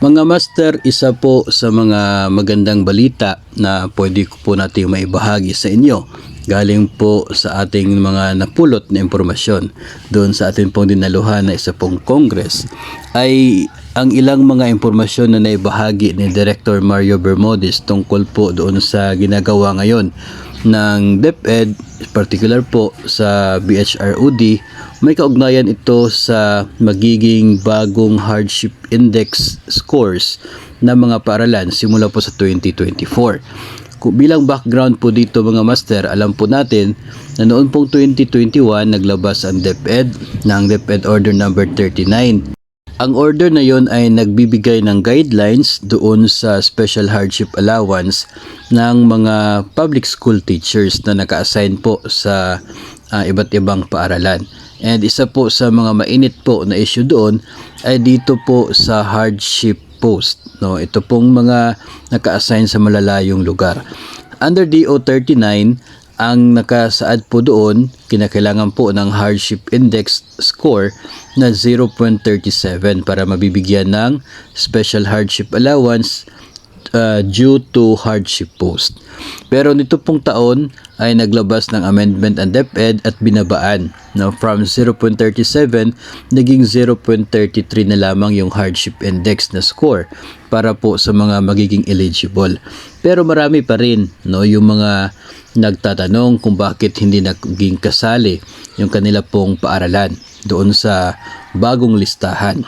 Mga master, isa po sa mga magandang balita na pwede ko po natin maibahagi sa inyo. Galing po sa ating mga napulot na impormasyon doon sa ating pong dinaluhan na isa pong Congress ay ang ilang mga impormasyon na naibahagi ni Director Mario Bermudez tungkol po doon sa ginagawa ngayon ng DepEd, particular po sa BHROD. May kaugnayan ito sa magiging bagong hardship index scores ng mga paaralan simula po sa 2024. Bilang background po dito mga master, alam po natin na noon pong 2021 naglabas ang DepEd ng DepEd Order number 39. Ang order na yon ay nagbibigay ng guidelines doon sa special hardship allowance ng mga public school teachers na naka-assign po sa iba't ibang paaralan. And isa po sa mga mainit po na issue doon ay dito po sa hardship post. No, ito pong mga naka-assign sa malalayong lugar. Under DO 39, ang nakasaad po doon, kinakailangan po ng hardship index score na 0.37 para mabibigyan ng special hardship allowance due to hardship post. Pero nito pong taon ay naglabas ng amendment ang DepEd at binabaan. Now, from 0.37 naging 0.33 na lamang yung hardship index na score para po sa mga magiging eligible. Pero marami pa rin yung mga nagtatanong kung bakit hindi naging kasali yung kanila pong paaralan doon sa bagong listahan.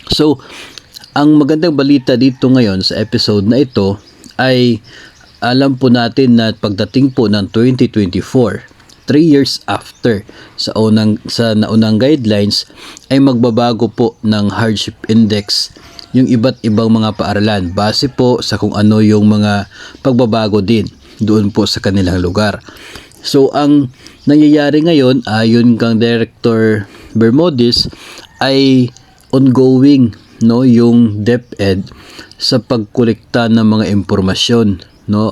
So, ang magandang balita dito ngayon sa episode na ito ay alam po natin na pagdating po ng 2024, 3 years after sa naunang guidelines ay magbabago po ng hardship index yung iba't ibang mga paaralan base po sa kung ano yung mga pagbabago din doon po sa kanilang lugar. So ang nangyayari ngayon ayon kang Director Bermudez ay ongoing yung DepEd sa pagkolekta ng mga impormasyon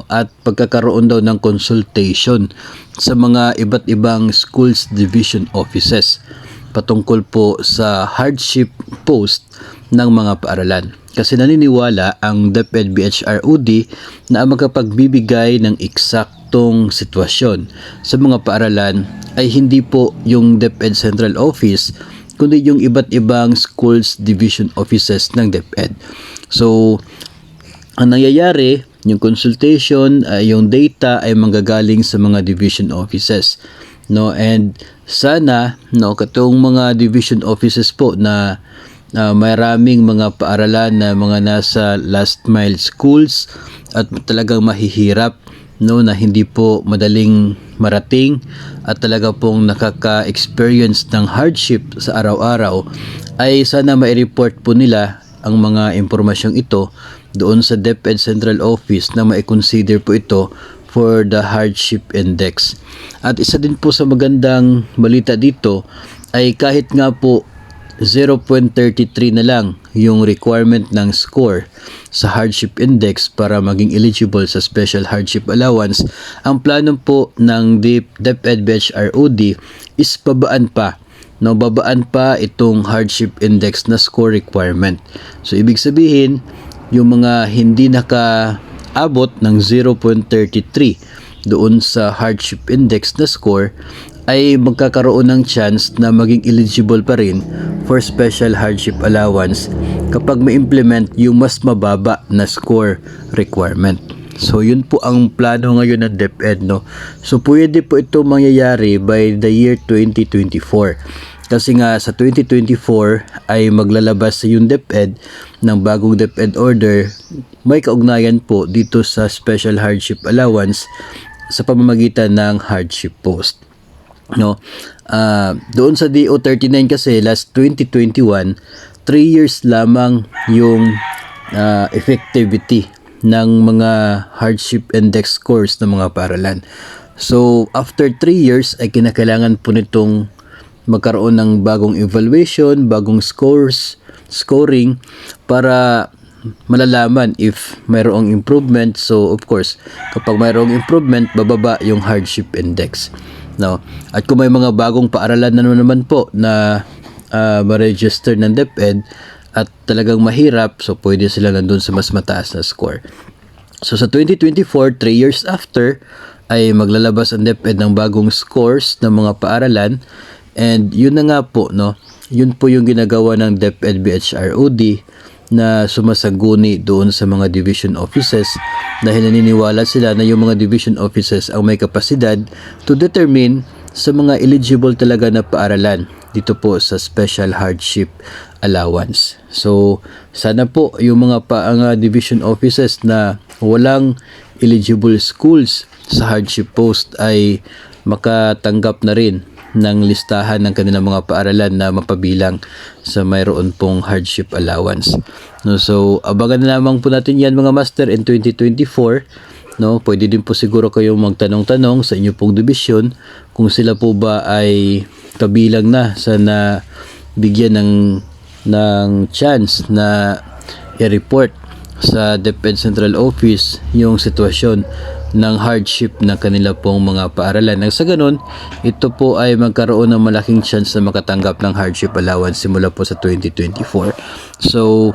at pagkakaroon daw ng consultation sa mga iba't ibang schools division offices patungkol po sa hardship post ng mga paaralan. Kasi naniniwala ang DepEd BHROD na ang magkapagbibigay ng eksaktong sitwasyon sa mga paaralan ay hindi po yung DepEd Central Office kundi yung iba't ibang schools division offices ng DepEd. So, ang nangyayari, yung consultation, yung data ay manggagaling sa mga division offices. And sana, katong mga division offices po na maraming mga paaralan na mga nasa last mile schools at talagang mahihirap na hindi po madaling marating at talaga pong nakaka-experience ng hardship sa araw-araw ay sana mai-report po nila ang mga impormasyong ito doon sa DepEd Central Office na mai-consider po ito for the hardship index. At isa din po sa magandang balita dito ay kahit nga po 0.33 na lang yung requirement ng score sa hardship index para maging eligible sa special hardship allowance, ang plano po ng DepEd BHROD is babaan pa. Babaan pa itong hardship index na score requirement. So ibig sabihin, yung mga hindi nakaabot ng 0.33 doon sa hardship index na score ay magkakaroon ng chance na maging eligible pa rin for special hardship allowance kapag ma-implement yung mas mababa na score requirement. So yun po ang plano ngayon ng DepEd. So pwede po ito mangyayari by the year 2024. Kasi nga sa 2024 ay maglalabas sa yung DepEd ng bagong DepEd order, may kaugnayan po dito sa special hardship allowance sa pamamagitan ng hardship post. Doon sa DO 39 kasi last 2021, 3 years lamang yung effectivity ng mga hardship index scores ng mga paaralan. So after 3 years ay kinakailangan po nitong magkaroon ng bagong evaluation, bagong scoring para malalaman if mayroong improvement. So of course, kapag mayroong improvement, bababa yung hardship index. At kung may mga bagong paaralan na naman po na ma-register ng DepEd, at talagang mahirap, so pwede sila nandun sa mas mataas na score. So sa 2024, 3 years after, ay maglalabas ang DepEd ng bagong scores ng mga paaralan, and yun na nga po, no, yun po yung ginagawa ng DepEd BHROD na sumasaguni doon sa mga division offices dahil naniniwala sila na yung mga division offices ang may kapasidad to determine sa mga eligible talaga na paaralan dito po sa special hardship allowance. So sana po yung mga division offices na walang eligible schools sa hardship post ay makatanggap na rin ng listahan ng kanilang mga paaralan na mapabilang sa mayroon pong hardship allowance. No, so abangan na lamang po natin yan mga master in 2024. No, pwede din po siguro kayong magtanong-tanong sa inyo pong division kung sila po ba ay kabilang na sa na bigyan ng chance na i-report sa DepEd Central Office yung sitwasyon ng hardship ng kanila pong mga paaralan. Nang sa ganun, ito po ay magkaroon ng malaking chance na makatanggap ng hardship allowance simula po sa 2024. So,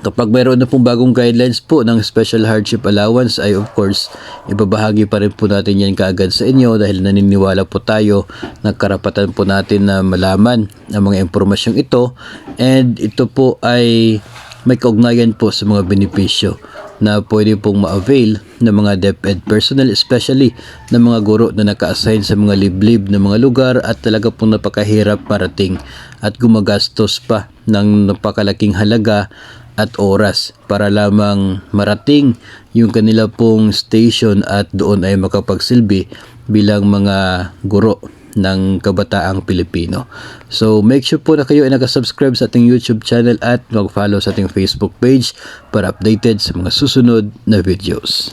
kapag mayroon na pong bagong guidelines po ng special hardship allowance ay of course, ibabahagi pa rin po natin yan kaagad sa inyo dahil naniniwala po tayo na karapatan po natin na malaman ang mga impormasyong ito, and ito po ay may kaugnayan po sa mga benepisyo na pwede pong ma-avail ng mga DepEd personnel, especially ng mga guro na naka-assign sa mga liblib na mga lugar at talaga pong napakahirap marating at gumagastos pa ng napakalaking halaga at oras para lamang marating yung kanila pong station at doon ay makapagsilbi bilang mga guro ng kabataang Pilipino. So make sure po na kayo ay nakasubscribe sa ating YouTube channel at mag-follow sa ating Facebook page para updated sa mga susunod na videos.